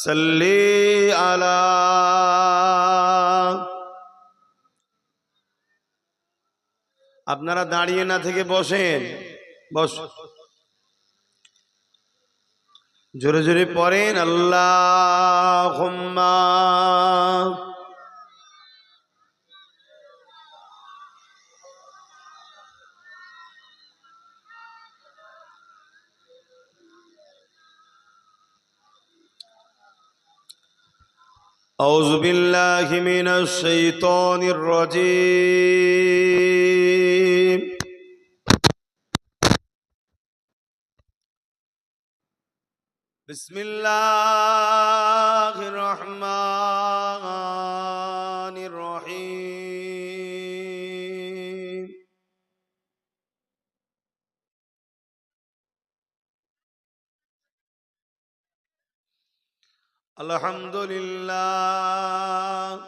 সাল্লি আলা। আপনারা দাঁড়িয়ে না থেকে বসেন, বস, জোরে জোরে পড়েন আল্লাহুম্মা। আউযু বিল্লাহি মিনাশ শাইতানির রাজীম। বিসমিল্লাহির রহমানির রহিম। আলহামদুলিল্লাহ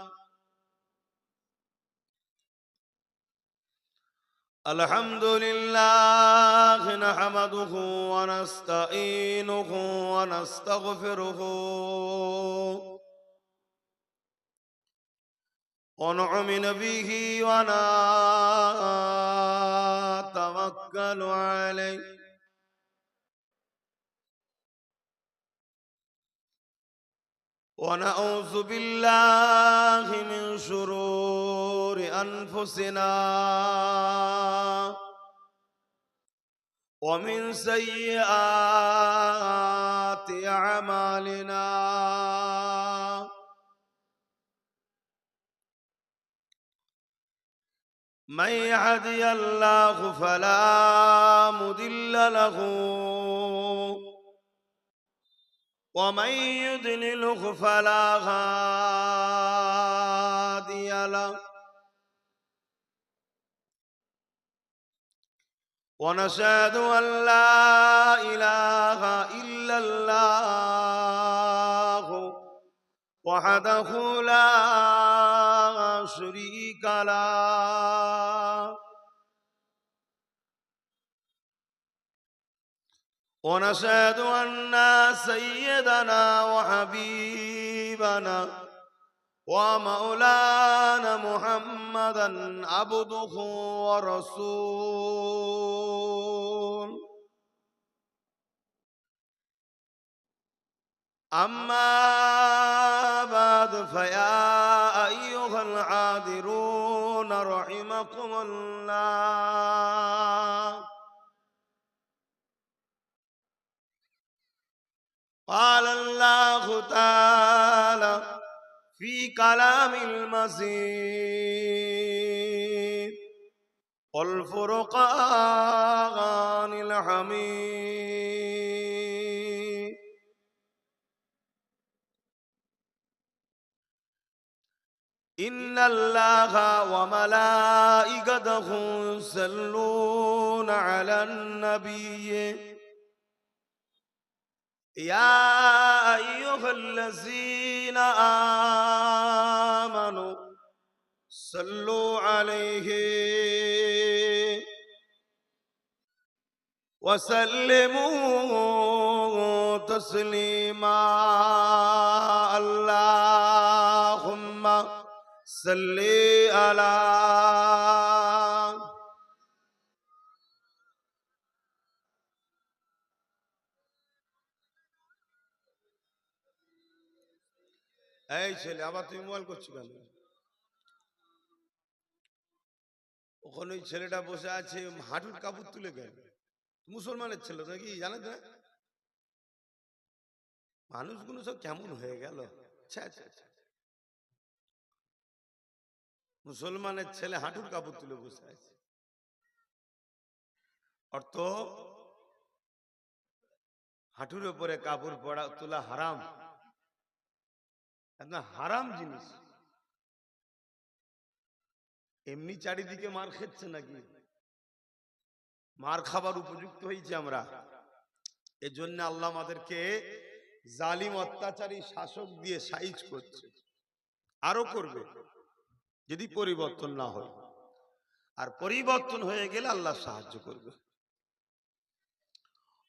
আলহামদুলিল্লাহ নাহমাদুহু ওয়া নাস্তাঈনুহু ওয়া নাস্তাগফিরুহু ওয়া নু'মিনু বিহি ওয়া নাতাওয়াক্কালু আলাইহি ওয়া নাউযু বিল্লাহি মিন শুরুরি আনফুসিনা ومن سيئات أعمالنا من يهدي الله فلا مضل له ومن يضلله فلا هادي له ونشهد أن لا إله إلا الله وحده لا شريك له ونشهد أن سيدنا وحبيبنا ومولانا محمدا عبده ورسوله أما بعد فيا أيها الحاضرون رحمكم الله قال الله تعالى في كلام المزيد والفرقان الحميد إن الله وملائكته يصلون على النبي يا أيها الذين آمنوا صلوا عليه وسلموا تسليما اللهم صل على এই ছেলে আবার তুমি মোবাইল করছো কেন? ওখানে ওই ছেলেটা বসে আছে হাঁটুর কাপড় তুলে কেন? মুসলমানের ছেলে নাকি জানেন না? মানুষগুলো সব কেমন হয়ে গেল। মুসলমানের ছেলে হাঁটুর কাপড় তুলে বসে আছে, অর্থ হাঁটুর উপরে কাপড় পরা তোলা হারাম, হারাম জিনিস। এমনি চারিদিকে মার খেচ্ছে নাকি? মার খাবার উপযুক্ত হয়েছে আমরা। এজন্য আল্লাহ আমাদেরকে জালিম অত্যাচারী শাসক দিয়ে সাইজ করছে, আরো করবে যদি পরিবর্তন না হয়। আর পরিবর্তন হয়ে গেলে আল্লাহ সাহায্য করবে।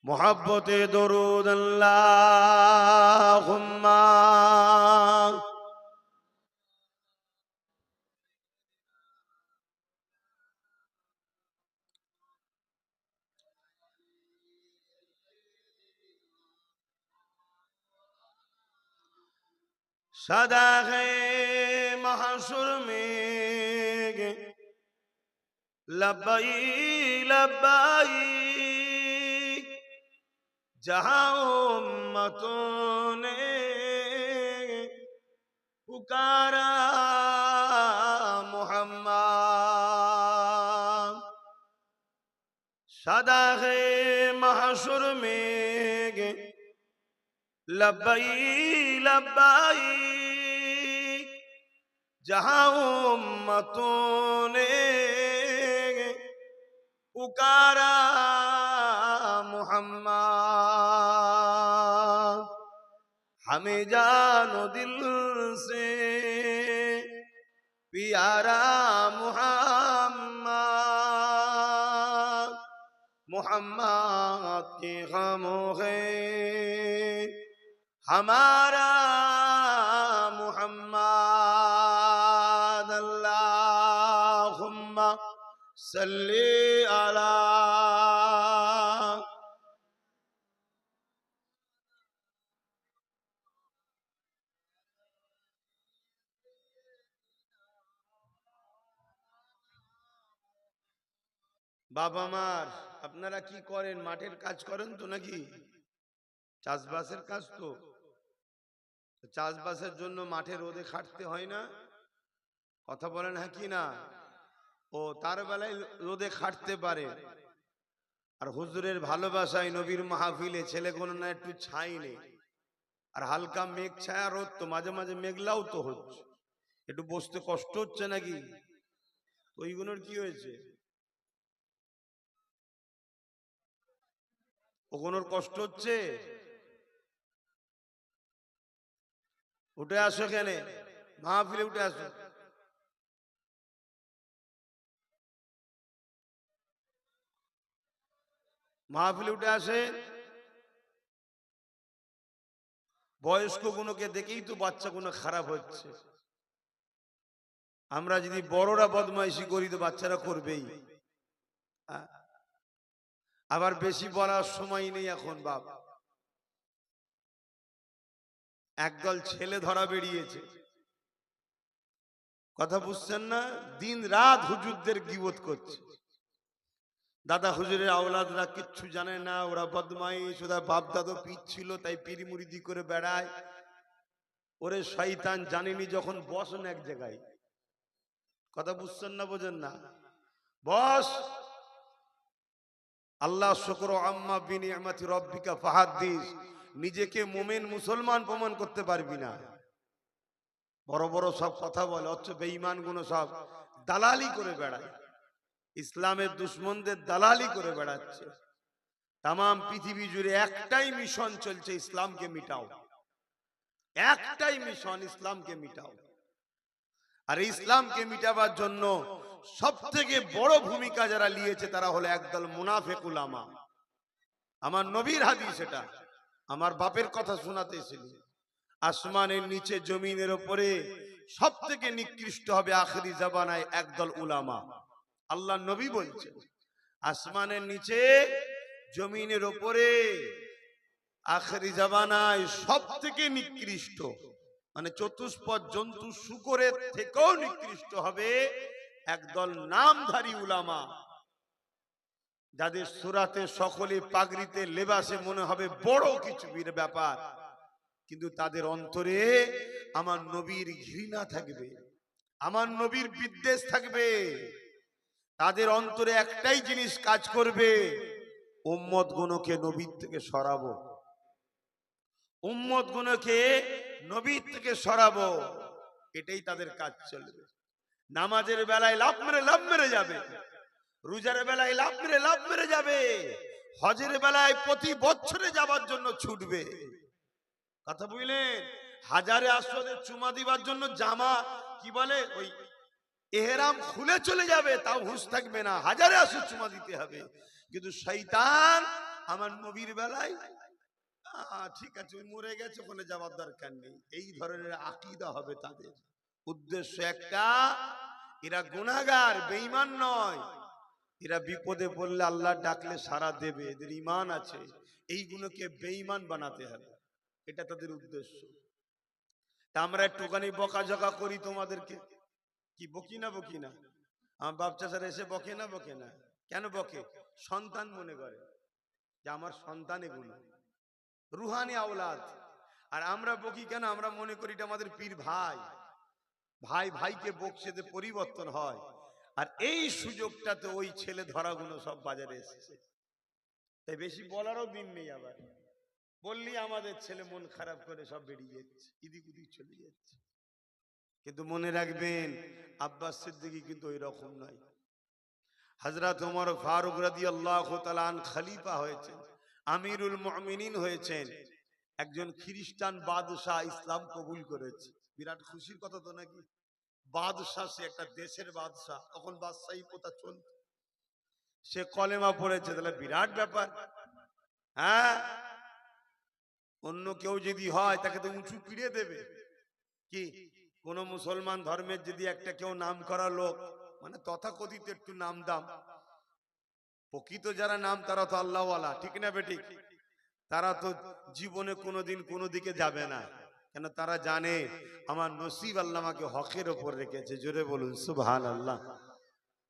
মোহাব্বতে দরুদ আল্লাহুম্মা सदा है महशुर में लब्बाई लब्बाई जहां उम्मतों ने पुकारा मोहम्मद सदा है महशुर में लब्बाई लब्बाई जहां उम्मतों ने पुकारा मोहम्मद हमें जानो दिल से प्यारा मोहम्मद मोहम्मद के गमों है हमारा मोहम्मद अल्लाहुम्मा सल्ली अला বাবা মার আপনারা কি করেন মাঠের কাজ করেন তো নাকি চাষবাসের কাজ তো চাষবাসের জন্য মাঠে রোদে খাটতে হয় না কথা বলেন হ্যাঁ কি না ও তার বেলায় রোদে খাটতে পারে আর হুজুরের ভালোবাসায় নবীর মাহফিলে ছেলে কোনো না একটু ছাই নেই আর হালকা মেঘ ছায়া রোদ তো মাঝে মাঝে মেঘলাও তো হচ্ছে একটু বসতে কষ্ট হচ্ছে নাকি ওইগুলোর কি হয়েছে ওগুলোর কষ্ট হচ্ছে উঠে আসো এখানে মাহফিলে উঠে আসো মাহফিলে উঠে আসে বয়স্ক গুণকে দেখেই তো বাচ্চা গুলো খারাপ হচ্ছে আমরা যদি বড়রা বদমাইশি করি তো বাচ্চারা করবেই আবার বেশি বলার সময় নেই এখন বাপ একদল ছেলে ধরা বেরিয়েছে কথা বুঝছেন না দিন রাত হুজুরদের গীবত করছে দাদা হুজুরের আওলাদরা কিচ্ছু জানে না ওরা বদমাইশ ওরা বাপ দাদা পীর ছিল তাই পীর মুরিদি করে বেড়ায় ওরে শয়তান জানেনি যখন বসেন এক জায়গায় কথা বুঝছেন না বোঝেন না বস আল্লাহ শুকর আম্মা বিনিয়ামাতি রব্বিকা ফাহাদ্দিস নিজেকে মুমিন মুসলমান প্রমাণ করতে পারবি না বড় বড় সব কথা বলে অথচ বেঈমান গুলো সব দালালি করে বেড়ায় ইসলামের দুশমনদের দালালি করে বেড়াচ্ছে তামাম পৃথিবী জুড়ে একটাই মিশন চলছে ইসলামকে মিটাও একটাই মিশন ইসলামকে মিটাও আর ইসলামকে মিটাবার জন্য সবথেকে বড় ভূমিকা যারা নিয়েছে তারা হলো একদল মুনাফিক উলামা আমার নবীর হাদিস এটা আমার বাপের কথা শোনাতেছিল আসমানের নিচে জমিনের উপরে সবথেকে নিকৃষ্ট হবে আখেরি জামানায় একদল উলামা আল্লাহ নবী বলছেন আসমানের নিচে জমিনের উপরে আখেরি জামানায় সবথেকে নিকৃষ্ট মানে চতুষ্পদ জন্তু শূকরের থেকেও নিকৃষ্ট হবে একদল নামধারী উলামা যাদের সুরাতে সকলে পাগড়িতে লেবাসে মনে হবে বড় কিছু ব্যাপার কিন্তু তাদের অন্তরে আমার নবীর ঘৃণা থাকবে আমার নবীর বিদ্বেষ থাকবে তাদের অন্তরে একটাই জিনিস কাজ করবে উম্মত গুণকে নবীর থেকে সরাবো উম্মত গুণকে নবীর থেকে সরাবো এটাই তাদের কাজ চলবে নামাজের বেলায় লাভ মেরে যাবে রোজার বেলায় লাভ মেরে যাবে হজের বেলায় প্রতি বছরে যাবার জন্য ছুটবে কথা বুঝলেন হাজারে আসরে চুমা দিবার জন্য জামা কি বলে ওই এহরাম খুলে চলে যাবে তাও হুঁশ থাকবে না হাজারে আসর চুমা দিতে হবে কিন্তু শয়তান আমার নবীর বেলায় ঠিক আছে ওই মরে গেছে, ওখানে যাওয়ার দরকার নেই। এই ধরনের আকীদা হবে তাদের। উদ্দেশ্য একটা, এরা গুনাহগার, বেঈমান নয়। এরা বিপদে পড়লে আল্লাহ ডাকলে সাড়া দেবে, এদের ঈমান আছে। এইগুলোকে বেঈমান বানাতে হবে, এটা তাদের উদ্দেশ্য। তা আমরা একটুখানি বকাঝকা করি তোমাদেরকে, কি বকি না বকি না? আমার বাপ চাচারা এসে বকে না বকে না? কেন বকে? সন্তান মনে করে যে আমার সন্তান এগুলো রুহানি আওলাদ। আর আমরা বকি কেন? আমরা মনে করি এটা আমাদের পীর ভাই। ভাই ভাইকে বকছে যে পরিবর্তন হয়। আর এই সুযোগটাতে ওই ছেলে ধরাগুলো সব বাজারে এসেছে, তাই বেশি বলারও দিন নেই। আবার বললি আমাদের ছেলে মন খারাপ করে সব বেরিয়ে যাচ্ছে, ইদিক উদিক চলে যাচ্ছে। কিন্তু মনে রাখবেন, আব্বাস সিদ্দিকী কিন্তু ওই রকম নয়। হযরত ওমর ফারুক রাদিয়াল্লাহু তাআলা আন খলিফা হয়েছেন, আমিরুল মুমিনিন হয়েছেন। একজন খ্রিস্টান বাদশাহ ইসলাম কবুল করেছে। বিরাট খুশির কথা তো নাকি? বাদশাহ, সে একটা দেশের বাদশাহ, তখন বাদশাহী প্রথা চলত। সে কলেমা পড়েছে, তাহলে বিরাট ব্যাপার। হ্যাঁ, অন্য কেউ যদি হয় তাকে তো উঁচু পিড়ে দেবে। কি কোন মুসলমান ধর্মের যদি একটা কেউ নাম করা লোক, মানে তথাকথিত একটু নাম দাম, প্রকৃত যারা নাম তারা তো আল্লাহওয়ালা, ঠিক না বেঠিক? তারা তো জীবনে কোনোদিন কোনো দিকে যাবে না, কেন তারা জানে আমার নসিব আল্লাহ আমাকে হকের ওপর রেখেছে। জোরে বলুন সুবহানাল্লাহ।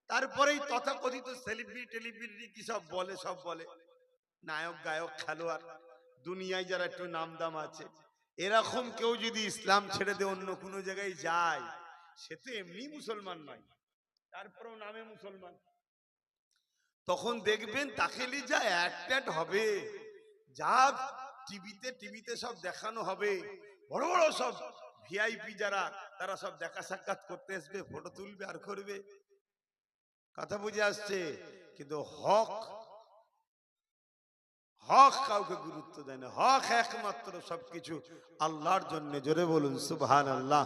তারপরেই তথাকথিত সেলিব্রিটি টেলিব্রিটি কি সব বলে, সব বলে নায়ক গায়ক খেলোয়াড়, দুনিয়ায় যারা একটু নাম দাম আছে, এরকম কেউ যদি ইসলাম ছেড়ে দিয়ে অন্য কোনো জায়গায় যায়, সে তো এমনি মুসলমান নয়, তারপরেও নামে মুসলমান। তখন দেখবেন তাকে নিয়ে যা অ্যাড হবে, যা টিভিতে সব দেখানো হবে, বড় বড় সব ভিআইপি যারা, তারা সব দেখা সাক্ষাৎ করতে আসবে, ফটো তুলবে আর করবে। কথা বুঝে আসছে? কিন্তু হক হক কাউকে গুরুত্ব দেয় না। হক একমাত্র সবকিছু আল্লাহর জন্য। জোরে বলুন সুবহানাল্লাহ।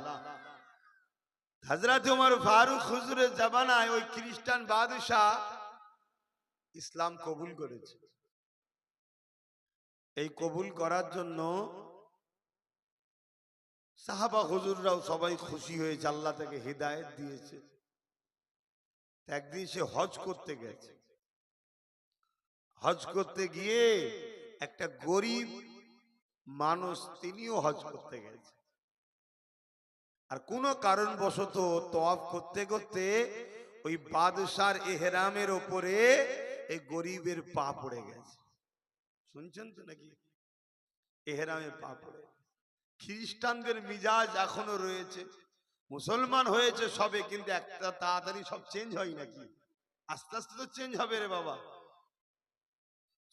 হযরত ওমর ফারুক হুজুরের জামানায় ওই খ্রিস্টান বাদশাহ ইসলাম কবুল করেছে। এই কবুল করার জন্য সাহাবা হুজুররাও সবাই খুশি হয়েছে, আল্লাহ তাকে হিদায়াত দিয়েছে। একদিন সে হজ করতে গেছে। হজ করতে গিয়ে একটা গরিব মানুষ, তিনিও হজ করতে গেছে। আর কোনো কারণবশত তওয়াফ করতে করতে ওই বাদশার এহরামের ওপরে এই গরিবের পা পড়ে গেছে। শুনছেন তো নাকি? এহরামে পা পড়ে। খ্রিস্টানদের মিজাজ এখনো রয়েছে, মুসলমান হয়েছে সবে, কিন্তু একটা তাড়াতাড়ি সব চেঞ্জ হয় নাকি? আস্তে আস্তে তো চেঞ্জ হবে রে বাবা।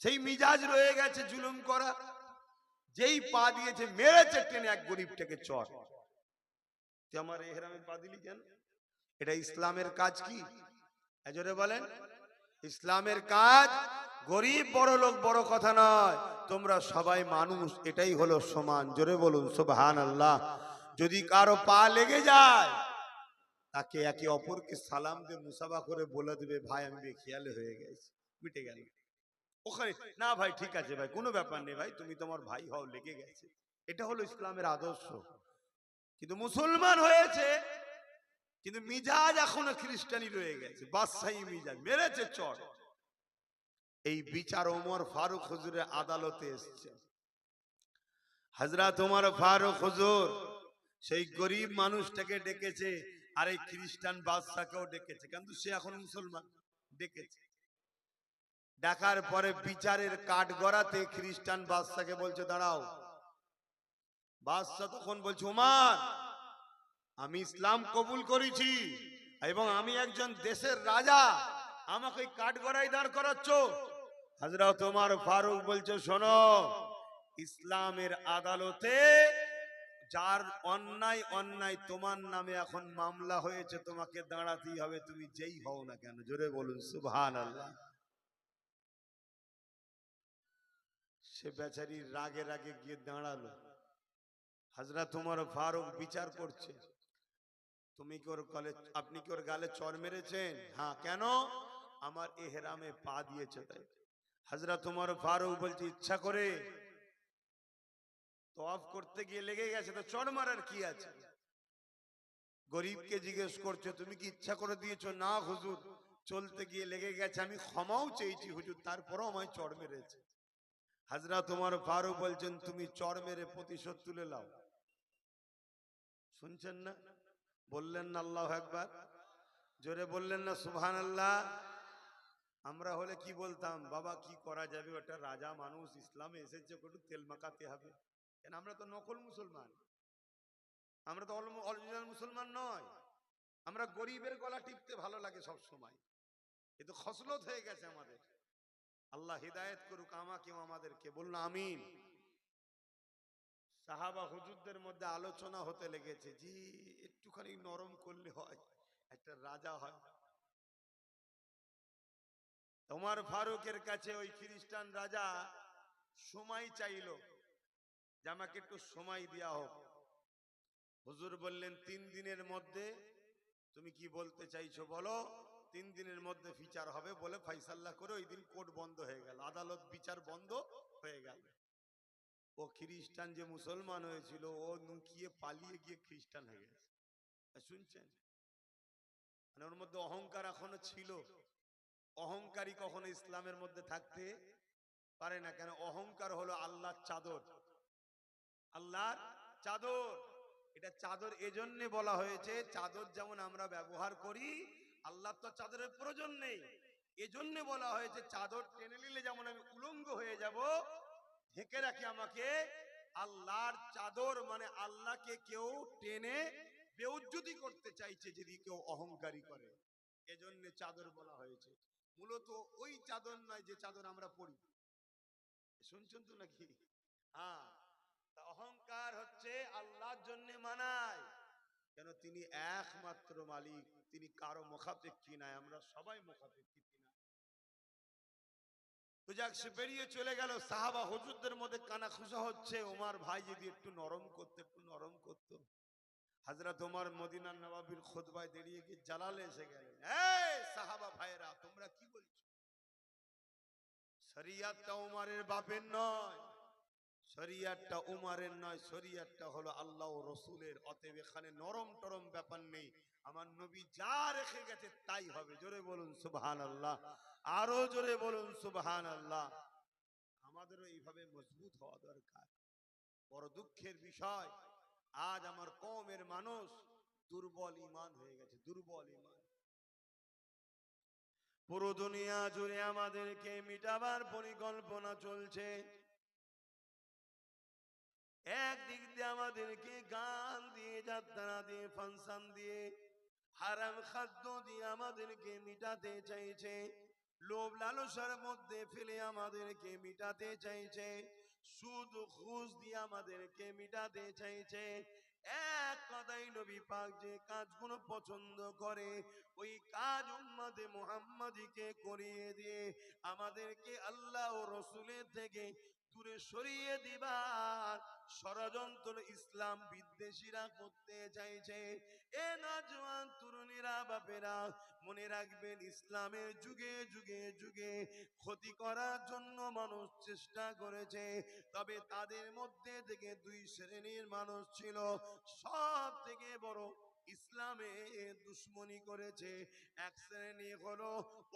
সেই মিজাজ রয়ে গেছে জুলুম করা। যেই পা দিয়েছে, মেরেছে টেনে এক গরিবটাকে চর। তুই আমার এহরামে পা দিলি কেন? এটা ইসলামের কাজ কি? জোরে বলেন। ইসলামের কাজ গরিব বড় লোক বড় কথা নয়, তোমরা সবাই মানুষ, এটাই হলো সমান। জোরে বলুন সুবহানাল্লাহ। যদি কারো পা লেগে যায়, তাকে একে অপরকে সালাম দিয়ে মুসাফা করে বলে দেবে, ভাই আমি বেখেয়ালে হয়ে গেছি, মিটে গেল। ওখানে না ভাই ঠিক আছে ভাই, কোনো ব্যাপার নেই ভাই, তুমি তোমার ভাই হও, লেগে গেছে। এটা হলো ইসলামের আদর্শ। কিন্তু মুসলমান হয়েছে, কিন্তু মিজাজ এখনো খ্রিস্টানি রয়ে গেছে, বাদশাহী মিজাজ, মেরেছে চর। এই বিচার ওমর ফারুক হুজুরের আদালতে এসেছে। হযরত ওমর ফারুক হুজুর সেই গরিব মানুষটাকে ডেকেছে, আর এই খ্রিস্টান বাদশাকেও ডেকেছে, কিন্তু সে এখন মুসলমান। ডেকেছে, ডাকার পরে বিচারের কাঠ গড়াতে খ্রিস্টান বাদশাকে বলছে দাঁড়াও। বাদশা তখন বলছে, ওমর আমি ইসলাম কবুল করেছি এবং আমি একজন দেশের রাজা, আমাকে কাঠ গড়াই দাঁড় করাচ্ছ? হযরত ওমর ফারুক বলছে, শোনো, ইসলামের আদালতে যার অন্যায় অন্যায় তোমার নামে এখন মামলা হয়েছে, তোমাকে দাঁড়াতেই হবে, তুমি যেই হও না কেন। জোরে বলুন সুবহানাল্লাহ। সে বেচারি রাগে রাগে গিয়ে দাঁড়ালো। হযরত ওমর ফারুক বিচার করছে, তুমি কি ওর গালে, আপনি কি ওর গালে চর মেরেছেন? হ্যাঁ। কেন? আমার এহরামে পা দিয়েছে তাই। হযরত ওমর ফারুক বলছে ইচ্ছা করে তওয়াফ করতে গিয়ে লেগে গেছে, তো চড় মারার কি আছে? গরিবকে জিজ্ঞেস করছে তুমি কি ইচ্ছা করে দিয়েছো? না হুজুর, চলতে গিয়ে লেগে গেছে, আমি ক্ষমাও চেয়েছি হুজুর, তারপরেও আমায় চড় মেরেছে। হযরত ওমর ফারুক বলছেন তুমি চড় মেরে প্রতিশোধ তুলে নাও। শুনছেন না? বললেন না আল্লাহু আকবার? জোরে বললেন না সুবহানাল্লাহ? আমরা হলে কি বলতাম, বাবা কি করা যাবে, ওটা রাজা মানুষ, ইসলামে এসেছে, একটু তেল মাখাতে হবে। কেন আমরা তো নকল মুসলমান, আমরা তো অরিজিনাল মুসলমান নয়। আমরা গরিবের গলা টিপতে ভালো লাগে সব সময়, কিন্তু খসলত হয়ে গেছে আমাদের। আল্লাহ হিদায়াত করুক আমাকেও আমাদেরকে, বলুন আমিন। সাহাবা হুজুরদের মধ্যে আলোচনা হতে লেগেছে, জি একটুখানি নরম করলে হয়, একটা রাজা হয়। ওমর ফারুকের কাছে ওই খ্রিস্টান রাজা সময় চাইলো যে আমাকে একটু সময় দেওয়া হোক। হুজুর বললেন 3 দিনের মধ্যে তুমি কি বলতে চাইছো বলো, 3 দিনের মধ্যে বিচার হবে বলে ফাইসাল্লাহ করে ওই দিন কোর্ট বন্ধ হয়ে গেল, আদালত বিচার বন্ধ হয়ে গেল। ও খ্রিস্টান যে মুসলমান হয়েছিল ও নুকিয়ে পালিয়ে গিয়ে খ্রিস্টান হয়ে গেছে। শুনছেন? মানে ওর মধ্যে অহংকার এখনো ছিল। অহংকারী কখনো ইসলামের মধ্যে থাকতে পারে না। কেন? অহংকার হলো আল্লাহর চাদর, আল্লাহর চাদর। এটা চাদর এজন্য বলা হয়েছে, চাদর যেমন আমরা ব্যবহার করি, আল্লাহর তো চাদরের প্রয়োজন নেই, এজন্য বলা হয়েছে চাদর টেনে নিলে যেমন আমি উলঙ্গ হয়ে যাব, ঢেকে রাখি আমাকে আল্লাহর চাদর। মানে আল্লাহকে কেউ টেনে বেউজ্জতি করতে চাইছে যদি কেউ অহংকারী করে, এজন্য চাদর বলা হয়েছে। মূলত ওই চাদর নয় যে চাদর আমরা পরি। শুনছেন তো নাকি? হ্যাঁ, অহংকার হচ্ছে আল্লাহর জন্য মানায়। কেন? তিনি একমাত্র মালিক, তিনি কারো মুখাপেক্ষী নাই, আমরা সবাই মুখাপেক্ষী তিনি। তো যাক, সে বেরিয়ে চলে গেল। সাহাবা হুজুরদের মধ্যে কানা খুশা হচ্ছে, ওমর ভাই যদি একটু নরম করতে, একটু নরম করতো। হযরত ওমর মদিনার নবাবীর খুতবায় দাঁড়িয়ে গিয়ে জালালে এসে গেলেন, এই সাহাবা ভাইরা তোমরা কি বলছো? শরিয়তটা ওমরের বাপের নয়, শরিয়তটা উমারের নয়, শরিয়তটা হলো আল্লাহ ও রসুলের। অতএব এখানে নরম টরম ব্যাপার নেই, আমার নবী যা রেখে গেছে তাই হবে। জোরে বলুন সুবহানাল্লাহ, আরো জোরে বলুন সুবহানাল্লাহ। আমাদেরও এইভাবে মজবুত হওয়া দরকার। বড় দুঃখের বিষয়, আজ আমার কওমের মানুষ দুর্বল ঈমান হয়ে গেছে, দুর্বল ঈমান। পুরো দুনিয়া জুড়ে আমাদেরকে মিটাবার পরিকল্পনা চলছে। একদিক দিয়ে আমাদেরকে গান দিয়ে, যাত্রা দিয়ে, ফাংশন দিয়ে, হারাম খাদ্য দিয়ে আমাদেরকে মিটাতে চাইছে, লোভ লালসার মধ্যে ফেলে আমাদেরকে মিটাতে চাইছে, সুদ ঘুষ দিয়ে আমাদেরকে মিটাতে চাইছে। এক কথাই নবী পাক যে কাজগুলো পছন্দ করে ওই কাজ উম্মতে মুহাম্মাদীকে করিয়ে দিয়ে আমাদেরকে আল্লাহ ও রসুলের থেকে দূরে সরিয়ে দিবার ষড়যন্ত্র ইসলাম বিদ্বেষীরা করতে চাইছে। এ নওজোয়ান তরুণীরা, বাপেরা, মনে রাখবেন ইসলামের যুগে যুগে যুগে ক্ষতি করার জন্য মানুষ চেষ্টা করেছে, তবে তাদের মধ্যে থেকে 2 শ্রেণীর মানুষ ছিল সব থেকে বড় ইসলামে দুশ্মনী করেছে। এক শ্রেণী হলো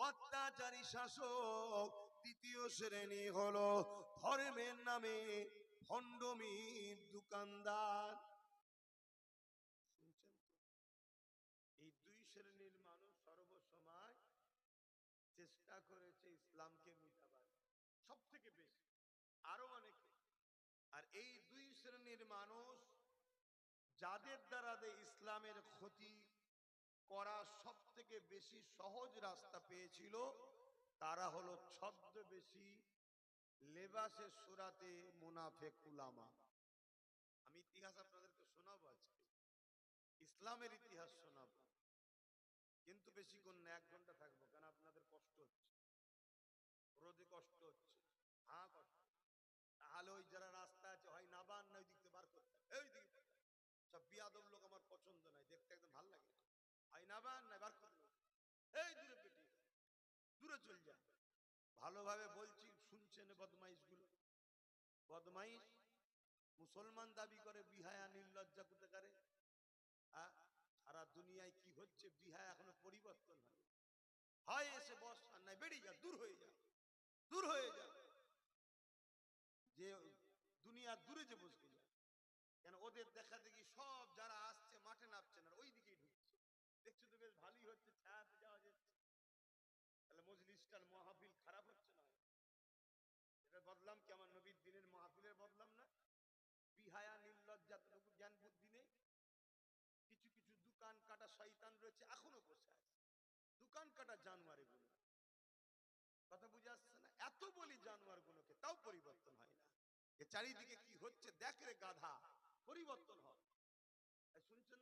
অত্যাচারী শাসক, দ্বিতীয় শ্রেণী হলো ধর্মের নামে ভণ্ডমির দোকানদার। শুনছেন তো? এই 2 শ্রেণীর মানুষ সর্বসময় চেষ্টা করেছে ইসলামকে মিটাবার, সব থেকে বেশি, আরো অনেকে। আর এই 2 শ্রেণীর মানুষ যাদের দ্বারা ইসলামের ক্ষতি করা সব থেকে বেশি সহজ রাস্তা পেয়েছিল, তারা হলো ছদ্মবেশী, লেবাসে সুরাতে মুনাফেক উলামা। আমি ইতিহাস আপনাদেরকে শোনাবো আজকে, ইসলামের ইতিহাস শোনাবো, কিন্তু বেশিক্ষণ না, 1 ঘন্টা থাকবো, কেন আপনাদের কষ্ট হচ্ছে, রোদে কষ্ট হচ্ছে। হ্যাঁ কষ্ট, তাহলে ওই যারা রাস্তা আছে হয় নাবান না ওই দিক থেকে বার করতে, এই দিকে সব বিয়াদব লোক আমার পছন্দ নয়, দেখতে একদম ভালো লাগে না, হয় নাবান না বার করতে, এই দূরে পেটি, দূরে চল যা। ভালোভাবে বলছি শুনছেন বদমাইশ গুলো, বদমাইশ মুসলমান দাবি করে, বিহায়া নির্লজ্জা কোথাকারে। সারা দুনিয়ায় কি হচ্ছে, বিহায়া এখনো পরিবর্তন হয়। হয় এসে বস, আর নাই বেরিয়ে যা, দূর হয়ে যা, দূর হয়ে যা, যে দুনিয়া দূরে যে বসবে যা। কেন ওদের দেখা দেখি সব যারা আসছে মাঠে নামছে না, ওই দিকেই ঢুকছে। দেখছো তো বেশ ভালোই হচ্ছে, ছায়াতে যাওয়া যাচ্ছে, তাহলে মজলিসটার মাহফিল খারাপ হচ্ছে না? এটা বদলাম কি আমার নবীর দিনের মাহফিলের বদলাম না? বিহায়া নির্লজ্জা জ্ঞান বুদ্ধি নেই। কিছু কিছু দোকান কাটা শয়তান রয়েছে, এখনো বসে আছে দোকান কাটা জানোয়ার গুলো। কথা বুঝে আসছে না? এত বলি জানোয়ার গুলোকে, তাও পরিবর্তন হয় না। চারিদিকে কি হচ্ছে দেখ রে গাধা, পরিবর্তন হয়। শুনছেন?